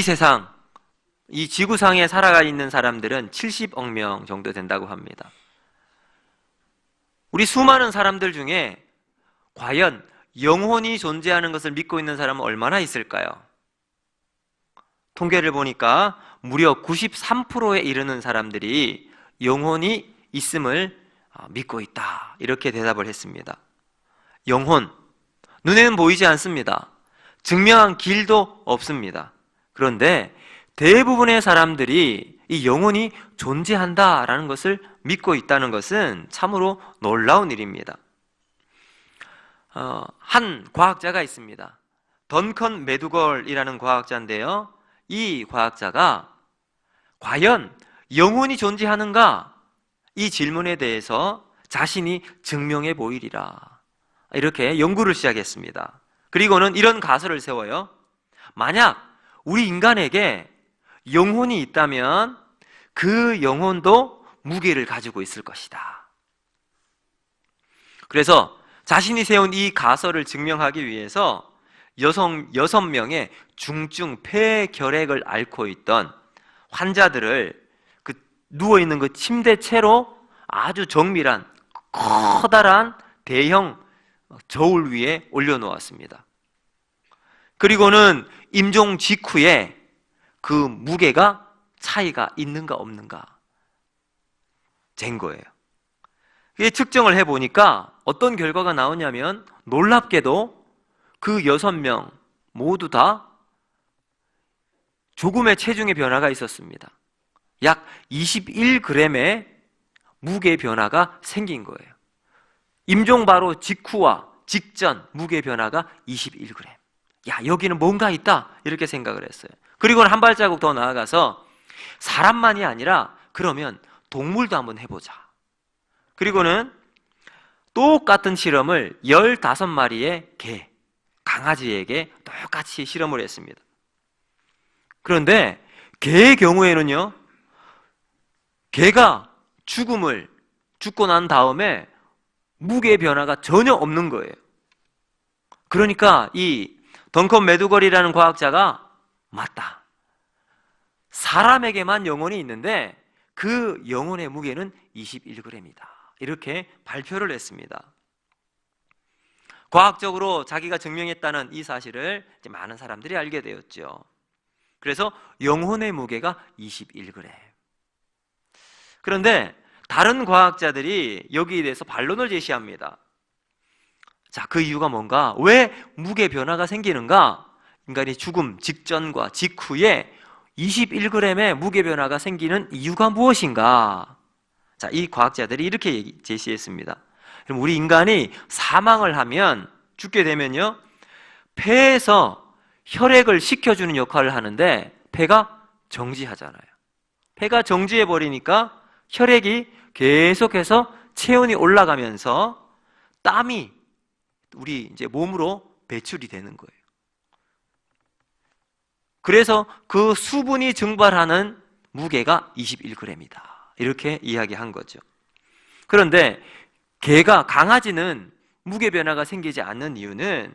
세상, 이 지구상에 살아가 있는 사람들은 70억 명 정도 된다고 합니다. 우리 수많은 사람들 중에 과연 영혼이 존재하는 것을 믿고 있는 사람은 얼마나 있을까요? 통계를 보니까 무려 93%에 이르는 사람들이 영혼이 있음을 믿고 있다, 이렇게 대답을 했습니다. 영혼, 눈에는 보이지 않습니다. 증명한 길도 없습니다. 그런데 대부분의 사람들이 이 영혼이 존재한다라는 것을 믿고 있다는 것은 참으로 놀라운 일입니다. 한 과학자가 있습니다. 던컨 매두걸이라는 과학자인데요, 이 과학자가 과연 영혼이 존재하는가, 이 질문에 대해서 자신이 증명해 보이리라, 이렇게 연구를 시작했습니다. 그리고는 이런 가설을 세워요. 만약 우리 인간에게 영혼이 있다면 그 영혼도 무게를 가지고 있을 것이다. 그래서 자신이 세운 이 가설을 증명하기 위해서 6명의 중증 폐결핵을 앓고 있던 환자들을 그 누워있는 그 침대채로 아주 정밀한 커다란 대형 저울 위에 올려놓았습니다. 그리고는 임종 직후에 그 무게가 차이가 있는가 없는가 잰 거예요. 이게 측정을 해보니까 어떤 결과가 나오냐면, 놀랍게도 그 6명 모두 다 조금의 체중의 변화가 있었습니다. 약 21g의 무게 변화가 생긴 거예요. 임종 바로 직후와 직전 무게 변화가 21g. 야, 여기는 뭔가 있다, 이렇게 생각을 했어요. 그리고는 한 발자국 더 나아가서 사람만이 아니라 그러면 동물도 한번 해보자. 그리고는 똑같은 실험을 15마리의 개, 강아지에게 똑같이 실험을 했습니다. 그런데 개의 경우에는요, 개가 죽고 난 다음에 무게 변화가 전혀 없는 거예요. 그러니까 이 던컨 매두걸이라는 과학자가 맞다, 사람에게만 영혼이 있는데 그 영혼의 무게는 21g이다, 이렇게 발표를 했습니다. 과학적으로 자기가 증명했다는 이 사실을 이제 많은 사람들이 알게 되었죠. 그래서 영혼의 무게가 21g. 그런데 다른 과학자들이 여기에 대해서 반론을 제시합니다. 자, 그 이유가 뭔가? 왜 무게 변화가 생기는가? 인간이 죽음 직전과 직후에 21g의 무게 변화가 생기는 이유가 무엇인가? 자, 이 과학자들이 이렇게 제시했습니다. 그럼 우리 인간이 사망을 하면, 죽게 되면요, 폐에서 혈액을 식혀주는 역할을 하는데 폐가 정지하잖아요. 폐가 정지해버리니까 혈액이 계속해서 체온이 올라가면서 땀이 우리 이제 몸으로 배출이 되는 거예요. 그래서 그 수분이 증발하는 무게가 21g이다, 이렇게 이야기한 거죠. 그런데 강아지는 무게 변화가 생기지 않는 이유는,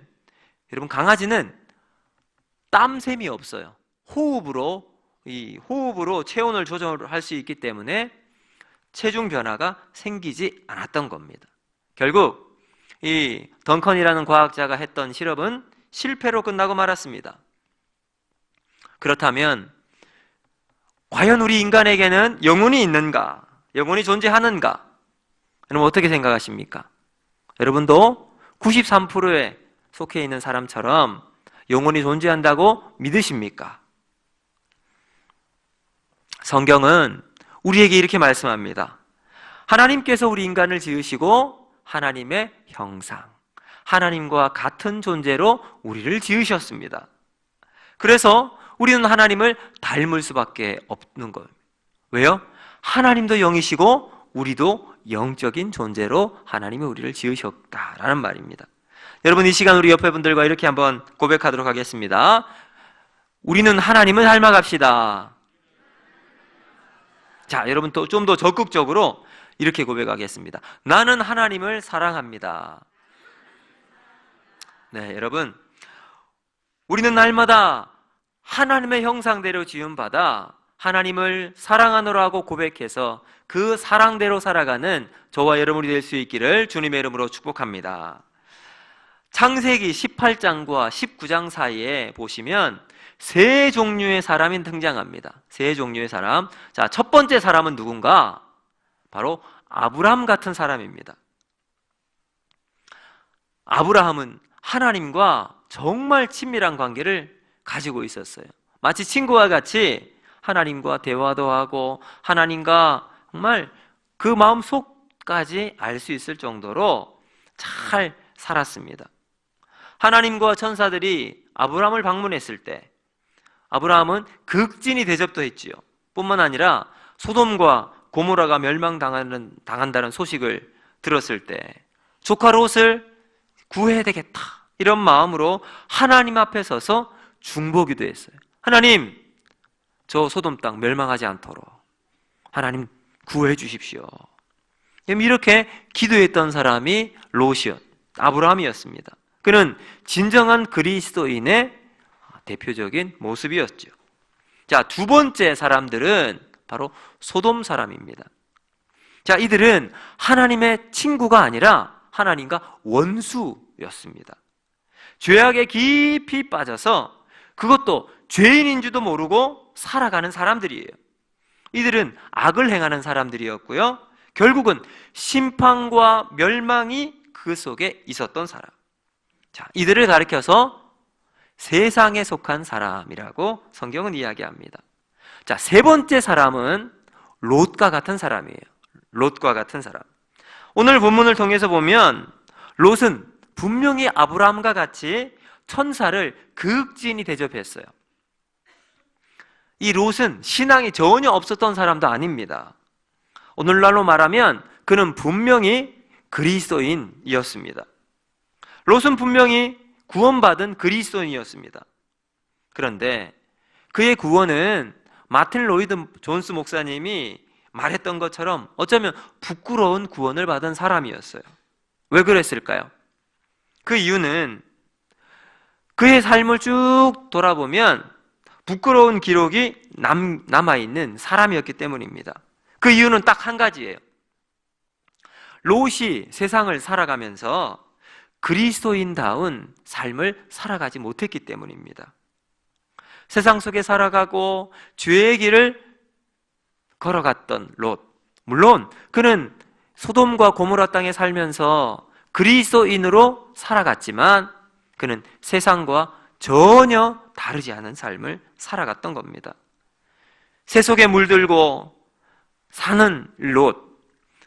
여러분, 강아지는 땀샘이 없어요. 호흡으로 체온을 조절할 수 있기 때문에 체중 변화가 생기지 않았던 겁니다. 결국 이 던컨이라는 과학자가 했던 실험은 실패로 끝나고 말았습니다. 그렇다면 과연 우리 인간에게는 영혼이 있는가? 영혼이 존재하는가? 여러분, 어떻게 생각하십니까? 여러분도 93%에 속해 있는 사람처럼 영혼이 존재한다고 믿으십니까? 성경은 우리에게 이렇게 말씀합니다. 하나님께서 우리 인간을 지으시고 하나님의 형상, 하나님과 같은 존재로 우리를 지으셨습니다. 그래서 우리는 하나님을 닮을 수밖에 없는 거예요. 왜요? 하나님도 영이시고 우리도 영적인 존재로 하나님이 우리를 지으셨다라는 말입니다. 여러분, 이 시간 우리 옆에 분들과 이렇게 한번 고백하도록 하겠습니다. 우리는 하나님을 닮아갑시다. 자, 여러분, 또 좀 더 적극적으로 이렇게 고백하겠습니다. 나는 하나님을 사랑합니다. 네, 여러분, 우리는 날마다 하나님의 형상대로 지음받아 하나님을 사랑하노라 하고 고백해서 그 사랑대로 살아가는 저와 여러분이 될 수 있기를 주님의 이름으로 축복합니다. 창세기 18장과 19장 사이에 보시면 세 종류의 사람이 등장합니다. 세 종류의 사람. 자, 첫 번째 사람은 누군가? 바로 아브라함 같은 사람입니다. 아브라함은 하나님과 정말 친밀한 관계를 가지고 있었어요. 마치 친구와 같이 하나님과 대화도 하고 하나님과 정말 그 마음속까지 알 수 있을 정도로 잘 살았습니다. 하나님과 천사들이 아브라함을 방문했을 때 아브라함은 극진히 대접도 했지요. 뿐만 아니라 소돔과 고모라가 멸망당한다는 소식을 들었을 때 조카 롯을 구해야 되겠다 이런 마음으로 하나님 앞에 서서 중보기도 했어요. 하나님, 저 소돔 땅 멸망하지 않도록 하나님 구해 주십시오. 이렇게 기도했던 사람이 아브라함이었습니다. 그는 진정한 그리스도인의 대표적인 모습이었죠. 자, 두 번째 사람들은 바로 소돔 사람입니다. 자, 이들은 하나님의 친구가 아니라 하나님과 원수였습니다. 죄악에 깊이 빠져서 그것도 죄인인 줄도 모르고 살아가는 사람들이에요. 이들은 악을 행하는 사람들이었고요. 결국은 심판과 멸망이 그 속에 있었던 사람. 자, 이들을 가리켜서 세상에 속한 사람이라고 성경은 이야기합니다. 자, 세 번째 사람은 롯과 같은 사람이에요. 롯과 같은 사람. 오늘 본문을 통해서 보면 롯은 분명히 아브라함과 같이 천사를 극진히 대접했어요. 이 롯은 신앙이 전혀 없었던 사람도 아닙니다. 오늘날로 말하면 그는 분명히 그리스도인이었습니다. 롯은 분명히 구원받은 그리스도인이었습니다. 그런데 그의 구원은 마틴 로이드 존스 목사님이 말했던 것처럼 어쩌면 부끄러운 구원을 받은 사람이었어요. 왜 그랬을까요? 그 이유는 그의 삶을 쭉 돌아보면 부끄러운 기록이 남아있는 사람이었기 때문입니다. 그 이유는 딱 한 가지예요. 롯이 세상을 살아가면서 그리스도인다운 삶을 살아가지 못했기 때문입니다. 세상 속에 살아가고 죄의 길을 걸어갔던 롯, 물론 그는 소돔과 고모라 땅에 살면서 그리스도인으로 살아갔지만 그는 세상과 전혀 다르지 않은 삶을 살아갔던 겁니다. 새 속에 물들고 사는 롯,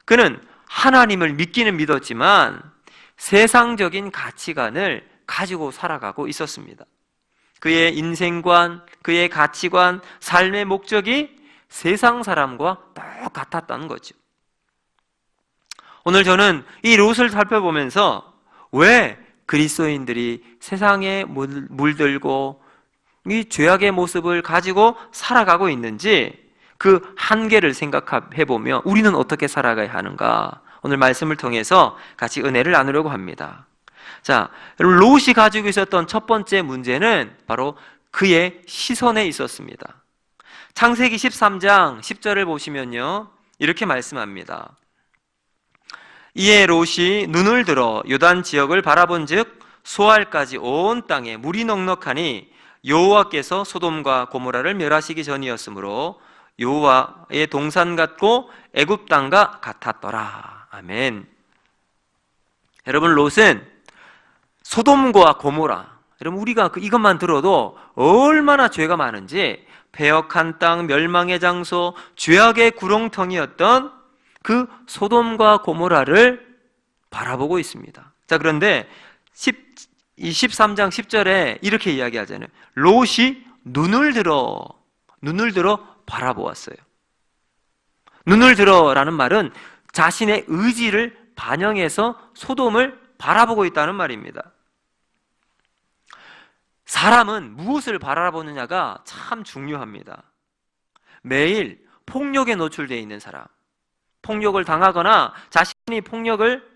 그는 하나님을 믿기는 믿었지만 세상적인 가치관을 가지고 살아가고 있었습니다. 그의 인생관, 그의 가치관, 삶의 목적이 세상 사람과 똑같았다는 거죠. 오늘 저는 이 롯을 살펴보면서 왜 그리스도인들이 세상에 물들고 이 죄악의 모습을 가지고 살아가고 있는지 그 한계를 생각해보며 우리는 어떻게 살아가야 하는가, 오늘 말씀을 통해서 같이 은혜를 나누려고 합니다. 자, 롯이 가지고 있었던 첫 번째 문제는 바로 그의 시선에 있었습니다. 창세기 13장 10절을 보시면요, 이렇게 말씀합니다. 이에 롯이 눈을 들어 요단 지역을 바라본즉 소알까지 온 땅에 물이 넉넉하니 여호와께서 소돔과 고모라를 멸하시기 전이었으므로 여호와의 동산 같고 애굽 땅과 같았더라. 아멘. 여러분, 롯은 소돔과 고모라, 여러분 우리가 이것만 들어도 얼마나 죄가 많은지, 패역한 땅, 멸망의 장소, 죄악의 구렁텅이였던 그 소돔과 고모라를 바라보고 있습니다. 자, 그런데 13장 10절에 이렇게 이야기하잖아요. 롯이 눈을 들어 바라보았어요. 눈을 들어라는 말은 자신의 의지를 반영해서 소돔을 바라보고 있다는 말입니다. 사람은 무엇을 바라보느냐가 참 중요합니다. 매일 폭력에 노출되어 있는 사람, 폭력을 당하거나 자신이 폭력을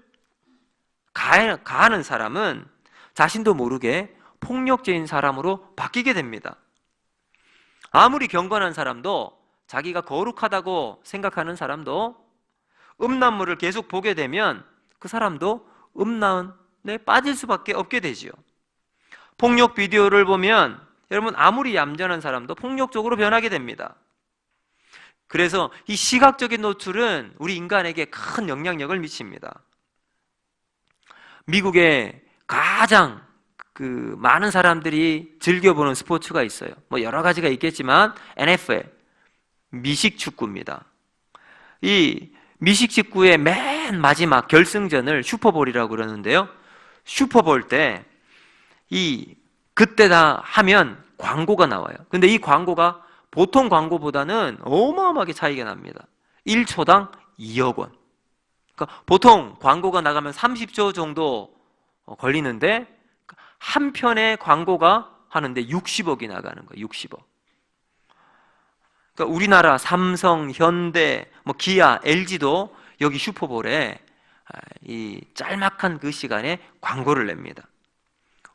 가하는 사람은 자신도 모르게 폭력적인 사람으로 바뀌게 됩니다. 아무리 경건한 사람도, 자기가 거룩하다고 생각하는 사람도 음란물을 계속 보게 되면 그 사람도 음란에 빠질 수밖에 없게 되지요. 폭력 비디오를 보면 여러분 아무리 얌전한 사람도 폭력적으로 변하게 됩니다. 그래서 이 시각적인 노출은 우리 인간에게 큰 영향력을 미칩니다. 미국에 가장 많은 사람들이 즐겨보는 스포츠가 있어요. 뭐 여러 가지가 있겠지만 NFL, 미식 축구입니다. 이 미식 축구의 맨 마지막 결승전을 슈퍼볼이라고 그러는데요. 슈퍼볼 때 그때 다 하면 광고가 나와요. 근데 이 광고가 보통 광고보다는 어마어마하게 차이가 납니다. 1초당 2억 원. 그러니까 보통 광고가 나가면 30초 정도 걸리는데 한 편의 광고가 하는데 60억이 나가는 거예요. 60억. 그러니까 우리나라 삼성, 현대, 기아, LG도 여기 슈퍼볼에 이 짤막한 그 시간에 광고를 냅니다.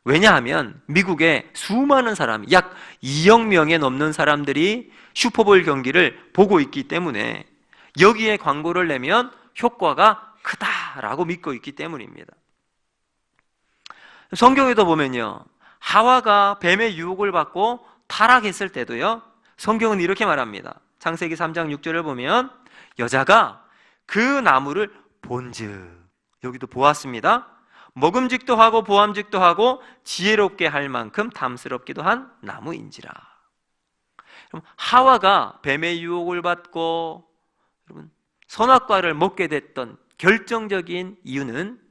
왜냐하면 미국의 수많은 사람, 약 2억 명에 넘는 사람들이 슈퍼볼 경기를 보고 있기 때문에 여기에 광고를 내면 효과가 크다라고 믿고 있기 때문입니다. 성경에도 보면요, 하와가 뱀의 유혹을 받고 타락했을 때도요, 성경은 이렇게 말합니다. 창세기 3장 6절을 보면 여자가 그 나무를 본즉, 여기도 보았습니다. 먹음직도 하고 보암직도 하고 지혜롭게 할 만큼 탐스럽기도 한 나무인지라. 그럼 하와가 뱀의 유혹을 받고 여러분 선악과를 먹게 됐던 결정적인 이유는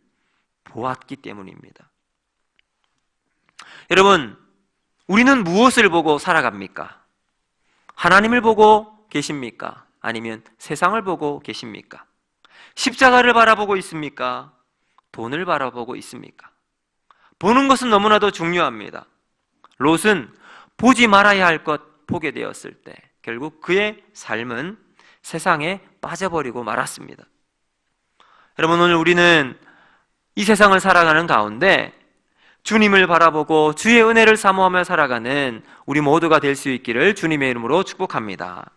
보았기 때문입니다. 여러분, 우리는 무엇을 보고 살아갑니까? 하나님을 보고 계십니까? 아니면 세상을 보고 계십니까? 십자가를 바라보고 있습니까? 돈을 바라보고 있습니까? 보는 것은 너무나도 중요합니다. 롯은 보지 말아야 할 것 보게 되었을 때 결국 그의 삶은 세상에 빠져버리고 말았습니다. 여러분, 오늘 우리는 이 세상을 살아가는 가운데 주님을 바라보고 주의 은혜를 사모하며 살아가는 우리 모두가 될 수 있기를 주님의 이름으로 축복합니다.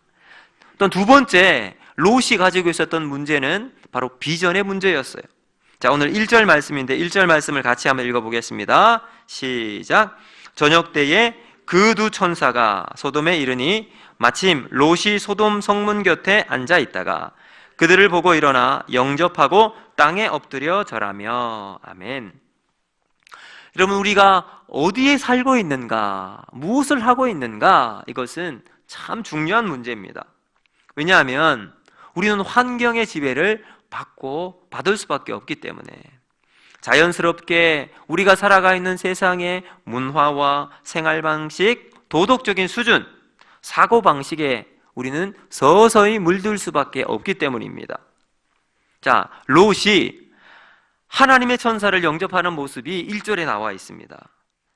또 두 번째, 롯이 가지고 있었던 문제는 바로 비전의 문제였어요. 자, 오늘 1절 말씀인데 1절 말씀을 같이 한번 읽어보겠습니다. 시작. 저녁 때에 그 두 천사가 소돔에 이르니 마침 롯이 소돔 성문 곁에 앉아 있다가 그들을 보고 일어나 영접하고 땅에 엎드려 절하며. 아멘. 여러분, 우리가 어디에 살고 있는가, 무엇을 하고 있는가, 이것은 참 중요한 문제입니다. 왜냐하면 우리는 환경의 지배를 받을 수밖에 없기 때문에 자연스럽게 우리가 살아가 있는 세상의 문화와 생활 방식, 도덕적인 수준, 사고 방식에 우리는 서서히 물들 수밖에 없기 때문입니다. 자, 롯이 하나님의 천사를 영접하는 모습이 1절에 나와 있습니다.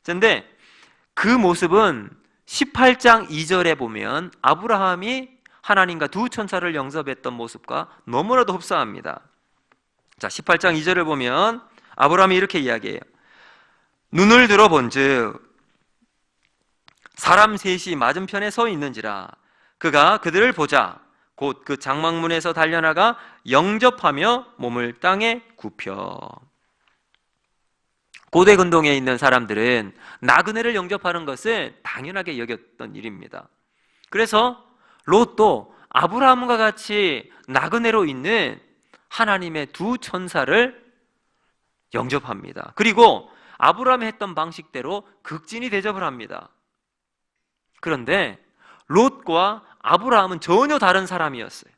그런데 그 모습은 18장 2절에 보면 아브라함이 하나님과 두 천사를 영접했던 모습과 너무나도 흡사합니다. 자, 18장 2절을 보면 아브라함이 이렇게 이야기해요. 눈을 들어 본즉 사람 셋이 맞은편에 서 있는지라 그가 그들을 보자 곧 그 장막문에서 달려나가 영접하며 몸을 땅에 굽혀. 고대 근동에 있는 사람들은 나그네를 영접하는 것을 당연하게 여겼던 일입니다. 그래서 롯도 아브라함과 같이 나그네로 있는 하나님의 두 천사를 영접합니다. 그리고 아브라함이 했던 방식대로 극진히 대접을 합니다. 그런데 롯과 아브라함은 전혀 다른 사람이었어요.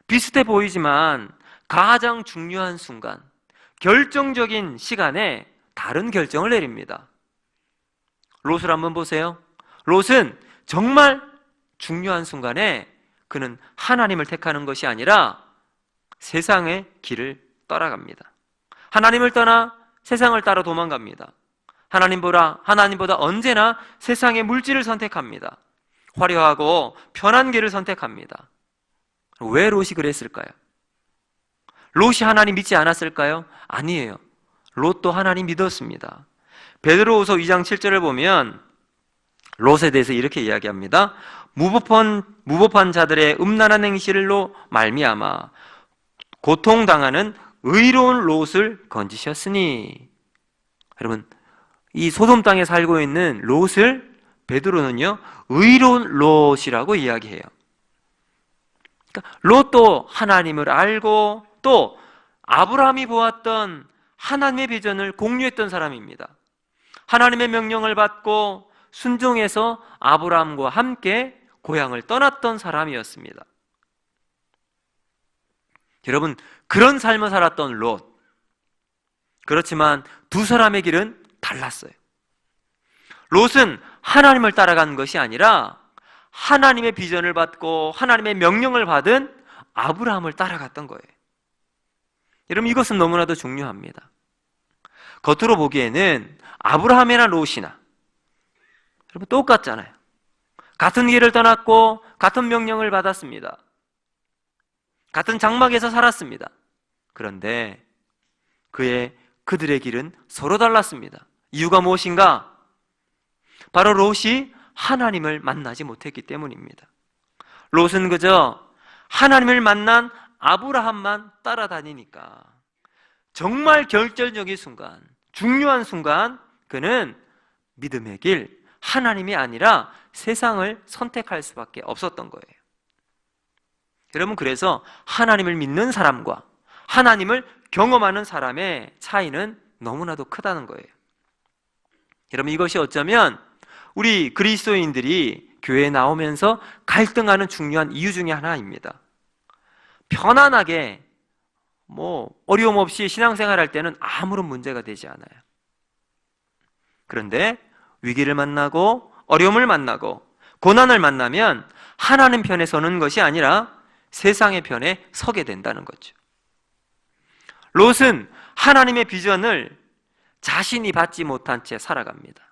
비슷해 보이지만 가장 중요한 순간, 결정적인 시간에 다른 결정을 내립니다. 롯을 한번 보세요. 롯은 정말 중요한 순간에 그는 하나님을 택하는 것이 아니라 세상의 길을 따라갑니다. 하나님을 떠나 세상을 따라 도망갑니다. 하나님보다 언제나 세상의 물질을 선택합니다. 화려하고 편한 길을 선택합니다. 왜 롯이 그랬을까요? 롯이 하나님 믿지 않았을까요? 아니에요. 롯도 하나님 믿었습니다. 베드로후서 2장 7절을 보면 롯에 대해서 이렇게 이야기합니다. 무법한 자들의 음란한 행실로 말미암아 고통당하는 의로운 롯을 건지셨으니. 여러분, 이 소돔 땅에 살고 있는 롯을 베드로는요 의로운 롯이라고 이야기해요. 그러니까 롯도 하나님을 알고 또 아브라함이 보았던 하나님의 비전을 공유했던 사람입니다. 하나님의 명령을 받고 순종해서 아브라함과 함께 고향을 떠났던 사람이었습니다. 여러분, 그런 삶을 살았던 롯. 그렇지만 두 사람의 길은 달랐어요. 롯은 하나님을 따라간 것이 아니라 하나님의 비전을 받고 하나님의 명령을 받은 아브라함을 따라갔던 거예요. 여러분, 이것은 너무나도 중요합니다. 겉으로 보기에는 아브라함이나 롯이나 여러분 똑같잖아요. 같은 길을 떠났고 같은 명령을 받았습니다. 같은 장막에서 살았습니다. 그런데 그들의 길은 서로 달랐습니다. 이유가 무엇인가? 바로 롯이 하나님을 만나지 못했기 때문입니다. 롯은 그저 하나님을 만난 아브라함만 따라다니니까 정말 결정적인 순간, 중요한 순간 그는 믿음의 길, 하나님이 아니라 세상을 선택할 수밖에 없었던 거예요. 여러분, 그래서 하나님을 믿는 사람과 하나님을 경험하는 사람의 차이는 너무나도 크다는 거예요. 여러분, 이것이 어쩌면 우리 그리스도인들이 교회에 나오면서 갈등하는 중요한 이유 중에 하나입니다. 편안하게 어려움 없이 신앙생활 할 때는 아무런 문제가 되지 않아요. 그런데 위기를 만나고 어려움을 만나고 고난을 만나면 하나님 편에 서는 것이 아니라 세상의 편에 서게 된다는 거죠. 롯은 하나님의 비전을 자신이 받지 못한 채 살아갑니다.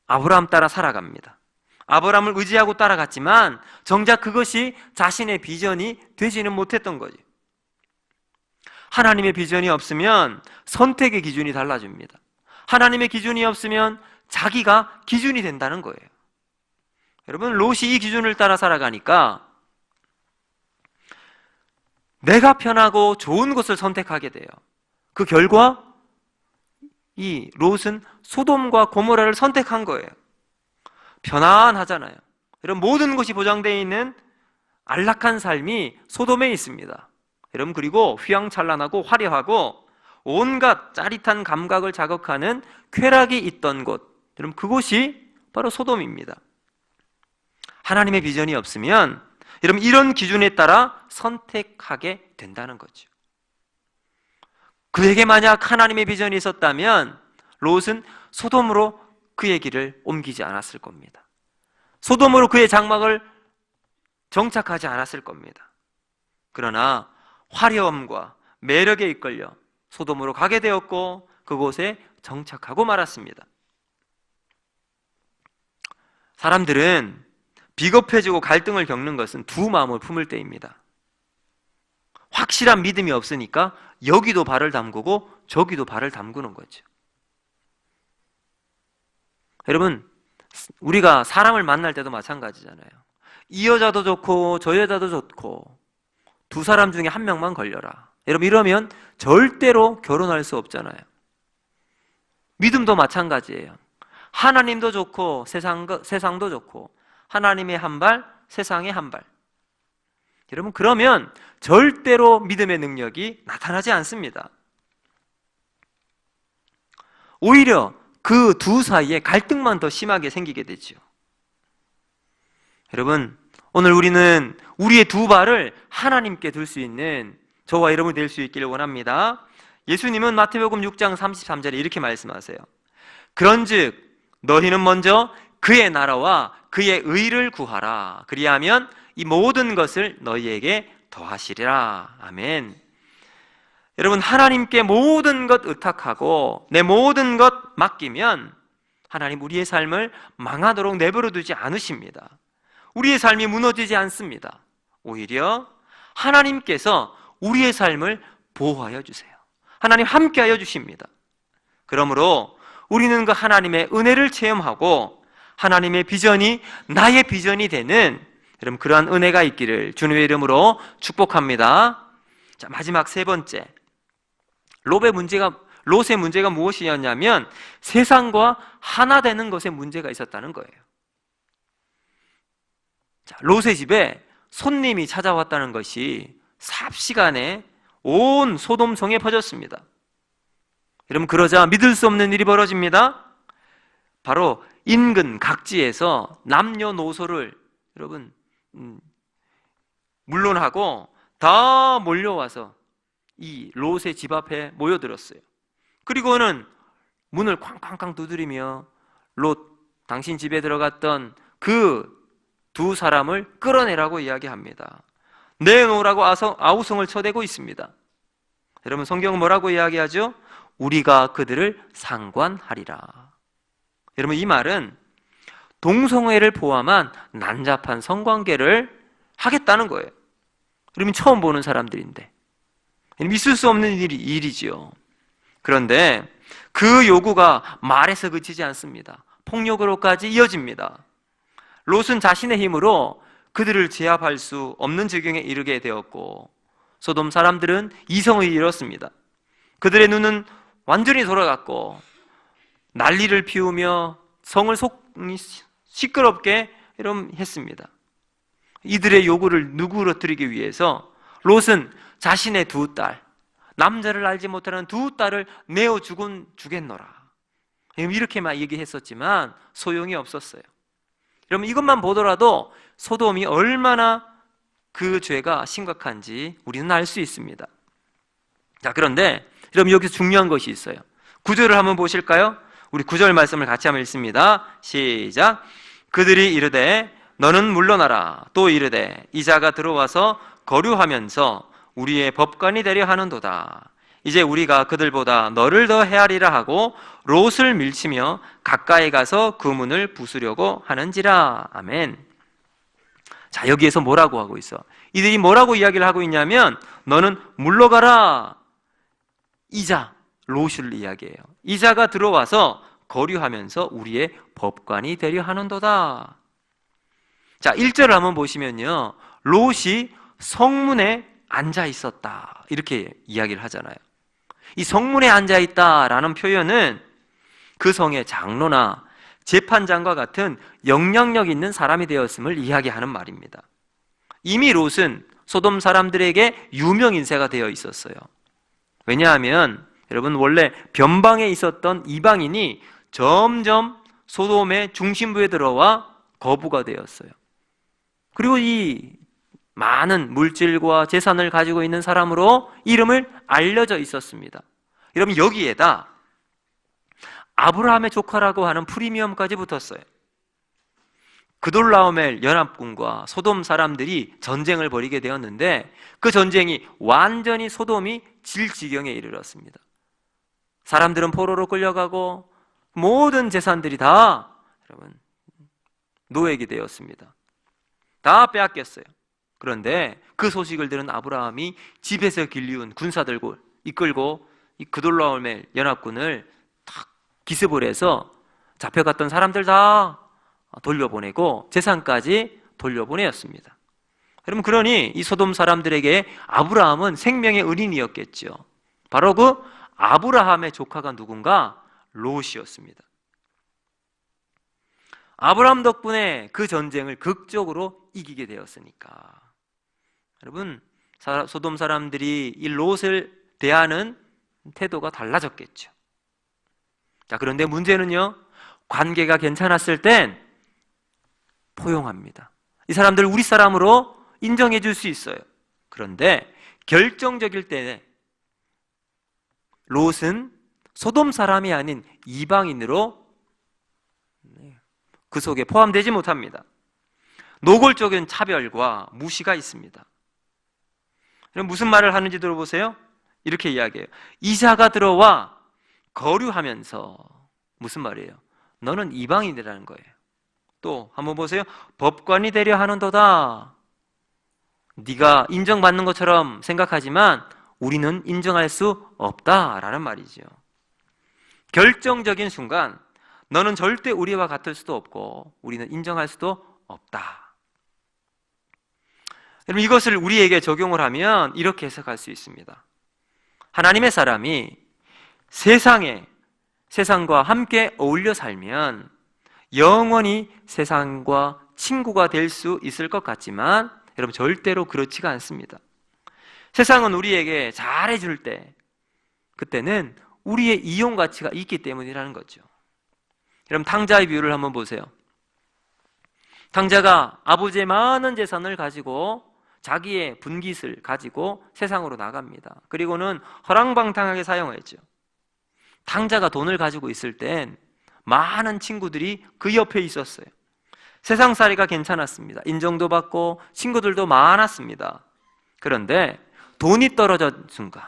아브라함 따라 살아갑니다. 아브라함을 의지하고 따라갔지만 정작 그것이 자신의 비전이 되지는 못했던 거죠. 하나님의 비전이 없으면 선택의 기준이 달라집니다. 하나님의 기준이 없으면 자기가 기준이 된다는 거예요. 여러분, 롯이 이 기준을 따라 살아가니까 내가 편하고 좋은 것을 선택하게 돼요. 그 결과 이 롯은 소돔과 고모라를 선택한 거예요. 편안하잖아요. 여러분, 모든 것이 보장되어 있는 안락한 삶이 소돔에 있습니다. 여러분, 그리고 휘황찬란하고 화려하고 온갖 짜릿한 감각을 자극하는 쾌락이 있던 곳, 여러분, 그곳이 바로 소돔입니다. 하나님의 비전이 없으면 여러분 이런 기준에 따라 선택하게 된다는 거죠. 그에게 만약 하나님의 비전이 있었다면 롯은 소돔으로 그의 길을 옮기지 않았을 겁니다. 소돔으로 그의 장막을 정착하지 않았을 겁니다. 그러나 화려함과 매력에 이끌려 소돔으로 가게 되었고 그곳에 정착하고 말았습니다. 사람들은 비겁해지고 갈등을 겪는 것은 두 마음을 품을 때입니다. 확실한 믿음이 없으니까 여기도 발을 담그고 저기도 발을 담그는 거죠. 여러분, 우리가 사람을 만날 때도 마찬가지잖아요. 이 여자도 좋고 저 여자도 좋고 두 사람 중에 한 명만 걸려라. 여러분, 이러면 절대로 결혼할 수 없잖아요. 믿음도 마찬가지예요. 하나님도 좋고 세상도 좋고 하나님의 한 발, 세상의 한 발. 여러분, 그러면 절대로 믿음의 능력이 나타나지 않습니다. 오히려 그 두 사이에 갈등만 더 심하게 생기게 되죠. 여러분, 오늘 우리는 우리의 두 발을 하나님께 둘 수 있는 저와 여러분이 될 수 있기를 원합니다. 예수님은 마태복음 6장 33절에 이렇게 말씀하세요. 그런즉 너희는 먼저 그의 나라와 그의 의를 구하라. 그리하면 이 모든 것을 너희에게 더하시리라. 아멘. 여러분, 하나님께 모든 것 의탁하고 내 모든 것 맡기면 하나님 우리의 삶을 망하도록 내버려 두지 않으십니다. 우리의 삶이 무너지지 않습니다. 오히려 하나님께서 우리의 삶을 보호하여 주세요. 하나님 함께하여 주십니다. 그러므로 우리는 그 하나님의 은혜를 체험하고 하나님의 비전이 나의 비전이 되는 여러분 그러한 은혜가 있기를 주님의 이름으로 축복합니다. 자, 마지막 세 번째, 롯의 문제가 무엇이었냐면 세상과 하나 되는 것에 문제가 있었다는 거예요. 자, 롯의 집에 손님이 찾아왔다는 것이 삽시간에 온 소돔성에 퍼졌습니다. 여러분, 그러자 믿을 수 없는 일이 벌어집니다. 바로 인근 각지에서 남녀노소를 여러분 물론하고 다 몰려와서 이 롯의 집 앞에 모여들었어요. 그리고는 문을 쾅쾅쾅 두드리며 롯, 당신 집에 들어갔던 그 두 사람을 끌어내라고 이야기합니다. 내놓으라고 아우성을 쳐대고 있습니다. 여러분, 성경은 뭐라고 이야기하죠? 우리가 그들을 상관하리라. 여러분, 이 말은 동성애를 포함한 난잡한 성관계를 하겠다는 거예요. 여러분, 처음 보는 사람들인데 있을 수 없는 일이지요. 그런데 그 요구가 말에서 그치지 않습니다. 폭력으로까지 이어집니다. 롯은 자신의 힘으로 그들을 제압할 수 없는 지경에 이르게 되었고, 소돔 사람들은 이성을 잃었습니다. 그들의 눈은 완전히 돌아갔고 난리를 피우며 성을 시끄럽게 했습니다. 이들의 요구를 누그러뜨리기 위해서 롯은 자신의 두 딸, 남자를 알지 못하는 두 딸을 내어 주겠노라, 이렇게만 얘기했었지만 소용이 없었어요. 여러분, 이것만 보더라도 소돔이 얼마나 그 죄가 심각한지 우리는 알 수 있습니다. 자, 그런데 여러분, 여기서 중요한 것이 있어요. 9절을 한번 보실까요? 우리 9절 말씀을 같이 한번 읽습니다. 시작. 그들이 이르되 너는 물러나라. 또 이르되 이자가 들어와서 거류하면서 우리의 법관이 되려 하는도다. 이제 우리가 그들보다 너를 더 헤아리라 하고 롯을 밀치며 가까이 가서 그 문을 부수려고 하는지라. 아멘. 자, 여기에서 뭐라고 하고 있어? 이들이 뭐라고 이야기를 하고 있냐면 너는 물러가라. 이자, 롯을 이야기해요. 이자가 들어와서 거류하면서 우리의 법관이 되려 하는도다. 자, 1절을 한번 보시면요, 롯이 성문에 앉아 있었다, 이렇게 이야기를 하잖아요. 이 성문에 앉아 있다라는 표현은 그 성의 장로나 재판장과 같은 영향력 있는 사람이 되었음을 이야기하는 말입니다. 이미 롯은 소돔 사람들에게 유명 인사가 되어 있었어요. 왜냐하면 여러분, 원래 변방에 있었던 이방인이 점점 소돔의 중심부에 들어와 거부가 되었어요. 그리고 이 많은 물질과 재산을 가지고 있는 사람으로 이름을 알려져 있었습니다. 여러분, 여기에다 아브라함의 조카라고 하는 프리미엄까지 붙었어요. 그돌라오멜 연합군과 소돔 사람들이 전쟁을 벌이게 되었는데 그 전쟁이 완전히 소돔이 질 지경에 이르렀습니다. 사람들은 포로로 끌려가고 모든 재산들이 다 여러분 노예가 되었습니다. 다 빼앗겼어요. 그런데 그 소식을 들은 아브라함이 집에서 길리운 군사들을 이끌고 이 그돌라오멜 연합군을 탁 기습을 해서 잡혀갔던 사람들 다 돌려보내고 재산까지 돌려보내었습니다. 여러분, 그러니 이 소돔 사람들에게 아브라함은 생명의 은인이었겠죠. 바로 그 아브라함의 조카가 누군가? 롯이었습니다. 아브라함 덕분에 그 전쟁을 극적으로 이기게 되었으니까 여러분, 소돔 사람들이 이 롯을 대하는 태도가 달라졌겠죠. 자, 그런데 문제는요, 관계가 괜찮았을 땐 포용합니다. 이 사람들 우리 사람으로 인정해 줄 수 있어요. 그런데 결정적일 때 롯은 소돔 사람이 아닌 이방인으로 그 속에 포함되지 못합니다. 노골적인 차별과 무시가 있습니다. 무슨 말을 하는지 들어보세요. 이렇게 이야기해요. 이자가 들어와 거류하면서, 무슨 말이에요? 너는 이방인이라는 거예요. 또 한번 보세요. 법관이 되려 하는도다. 네가 인정받는 것처럼 생각하지만 우리는 인정할 수 없다라는 말이죠. 결정적인 순간 너는 절대 우리와 같을 수도 없고 우리는 인정할 수도 없다. 여러분, 이것을 우리에게 적용을 하면 이렇게 해석할 수 있습니다. 하나님의 사람이 세상과 함께 어울려 살면 영원히 세상과 친구가 될 수 있을 것 같지만 여러분, 절대로 그렇지가 않습니다. 세상은 우리에게 잘해줄 때 그때는 우리의 이용 가치가 있기 때문이라는 거죠. 여러분, 탕자의 비유를 한번 보세요. 탕자가 아버지의 많은 재산을 가지고 자기의 분깃을 가지고 세상으로 나갑니다. 그리고는 허랑방탕하게 사용했죠. 탕자가 돈을 가지고 있을 땐 많은 친구들이 그 옆에 있었어요. 세상살이가 괜찮았습니다. 인정도 받고 친구들도 많았습니다. 그런데 돈이 떨어진 순간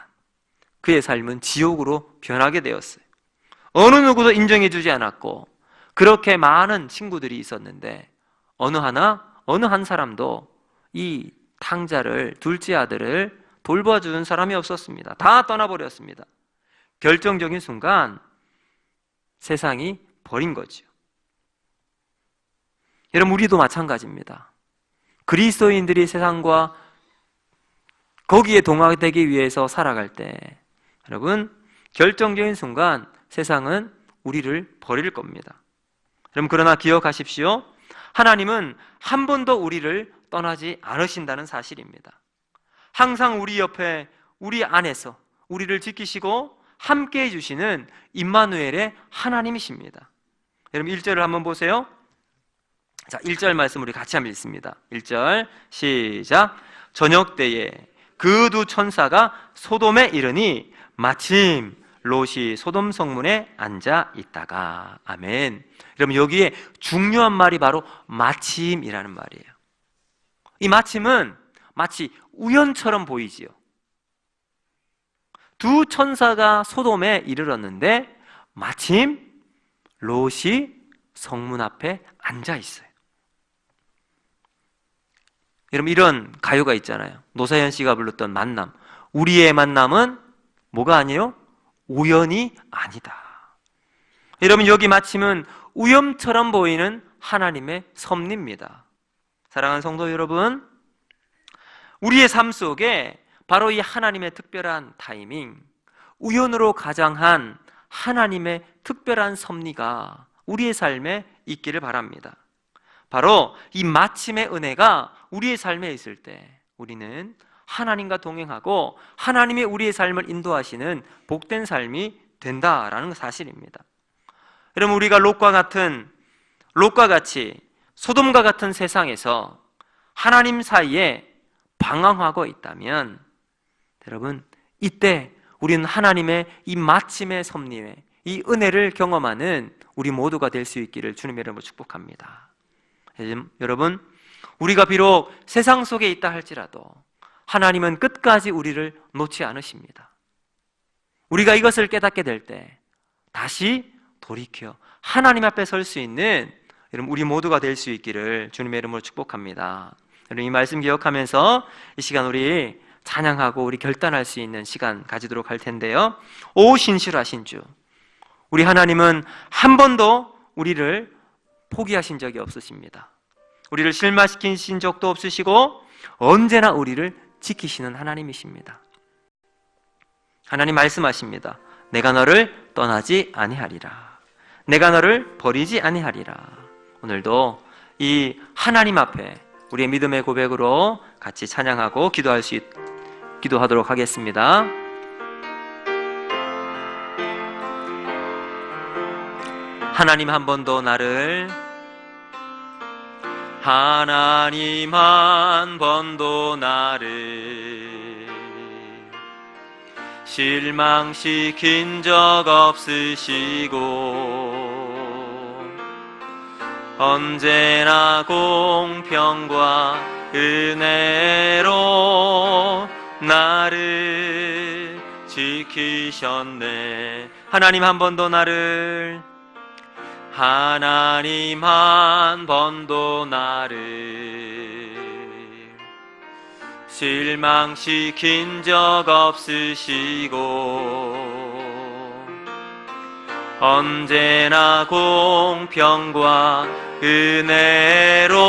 그의 삶은 지옥으로 변하게 되었어요. 어느 누구도 인정해주지 않았고 그렇게 많은 친구들이 있었는데 어느 한 사람도 이 탕자를, 둘째 아들을 돌봐주는 사람이 없었습니다. 다 떠나버렸습니다. 결정적인 순간 세상이 버린 거죠. 여러분, 우리도 마찬가지입니다. 그리스도인들이 세상과 거기에 동화되기 위해서 살아갈 때 여러분, 결정적인 순간 세상은 우리를 버릴 겁니다. 여러분, 그러나 기억하십시오. 하나님은 한 번도 우리를 떠나지 않으신다는 사실입니다. 항상 우리 옆에, 우리 안에서 우리를 지키시고 함께 해주시는 임마누엘의 하나님이십니다. 여러분, 1절을 한번 보세요. 자, 1절 말씀 우리 같이 한번 읽습니다. 1절 시작. 저녁 때에 그 두 천사가 소돔에 이르니 마침 롯이 소돔 성문에 앉아 있다가. 아멘. 여러분, 여기에 중요한 말이 바로 마침이라는 말이에요. 이 마침은 마치 우연처럼 보이지요. 두 천사가 소돔에 이르렀는데 마침 롯이 성문 앞에 앉아 있어요. 여러분, 이런 가요가 있잖아요. 노사연 씨가 불렀던 만남. 우리의 만남은 뭐가 아니에요? 우연이 아니다. 여러분, 여기 마침은 우연처럼 보이는 하나님의 섭리입니다. 사랑하는 성도 여러분, 우리의 삶 속에 바로 이 하나님의 특별한 타이밍, 우연으로 가장한 하나님의 특별한 섭리가 우리의 삶에 있기를 바랍니다. 바로 이 마침의 은혜가 우리의 삶에 있을 때 우리는 하나님과 동행하고 하나님이 우리의 삶을 인도하시는 복된 삶이 된다라는 사실입니다. 여러분, 우리가 롯과 같이 소돔과 같은 세상에서 하나님 사이에 방황하고 있다면 여러분, 이때 우리는 하나님의 이 마침의 섭리에 이 은혜를 경험하는 우리 모두가 될 수 있기를 주님의 이름으로 축복합니다. 여러분, 우리가 비록 세상 속에 있다 할지라도 하나님은 끝까지 우리를 놓지 않으십니다. 우리가 이것을 깨닫게 될 때 다시 돌이켜 하나님 앞에 설 수 있는 여러분, 우리 모두가 될 수 있기를 주님의 이름으로 축복합니다. 여러분, 이 말씀 기억하면서 이 시간 우리 찬양하고 우리 결단할 수 있는 시간 가지도록 할 텐데요. 오 신실하신 주, 우리 하나님은 한 번도 우리를 포기하신 적이 없으십니다. 우리를 실망시키신 적도 없으시고 언제나 우리를 지키시는 하나님이십니다. 하나님 말씀하십니다. 내가 너를 떠나지 아니하리라. 내가 너를 버리지 아니하리라. 오늘도 이 하나님 앞에 우리의 믿음의 고백으로 같이 찬양하고 기도하도록 하겠습니다. 하나님 한 번도 나를 실망시킨 적 없으시고 언제나 공평과 은혜로 나를 지키셨네. 하나님 한 번도 나를 실망시킨 적 없으시고 언제나 공평과 은혜로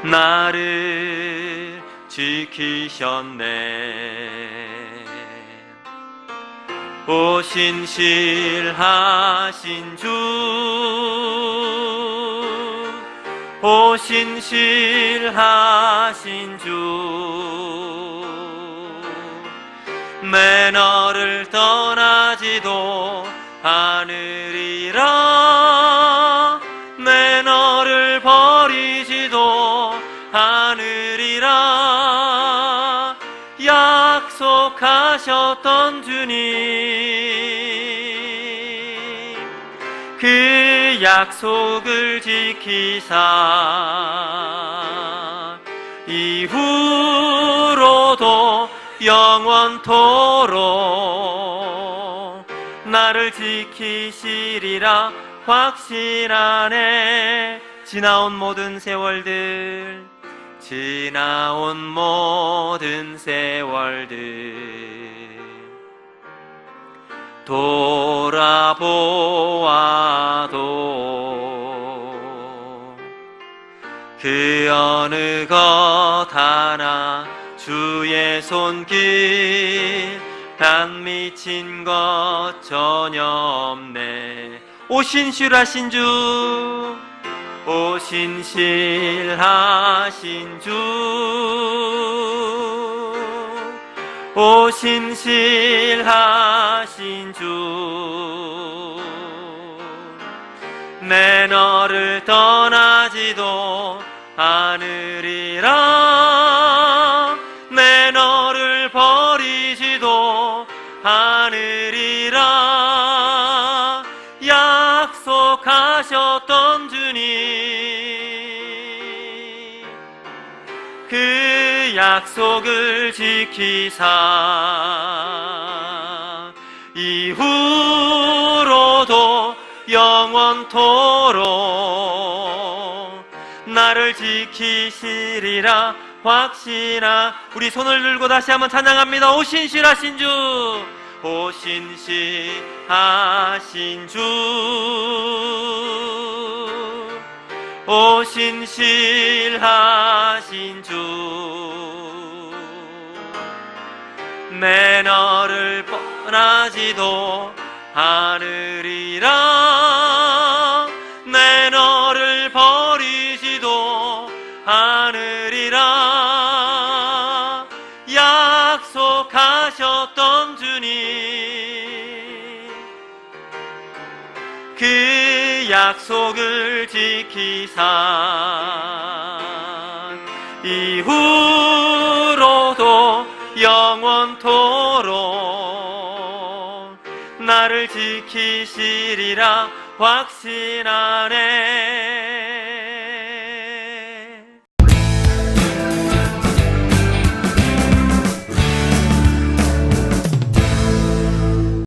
나를 지키셨네. 오 신실하신 주, 오 신실하신 주, 내 너를 떠나지도 않으리라, 내 너를 버리지도 않으리라 약속하셨던 주님, 그 약속을 지키사 이후로도 영원토록 나를 지키시리라 확신하네. 지나온 모든 세월들, 지나온 모든 세월들 돌아보아도 그 어느 것 하나 주의 손길 안 미친 것 전혀 없네. 오 신실하신 주, 오 신실하신 주, 오 신실하신 주, 내 너를 떠나지도 않으리라, 내 너를 버리지도 않으리라 약속하셨던 주님, 그 약속을 지키사 이후로도 영원토록 나를 지키시리라 확신하. 우리 손을 들고 다시 한번 찬양합니다. 오 신실하신 주, 오 신실하신 주, 오 신실하신 주, 내 너를 떠나지도 않으리라, 내 너를 버리지도 않으리라 약속하셨던 주님, 그 약속을 지키사 이후로도 영원토록 나를 지키시리라 확신하네.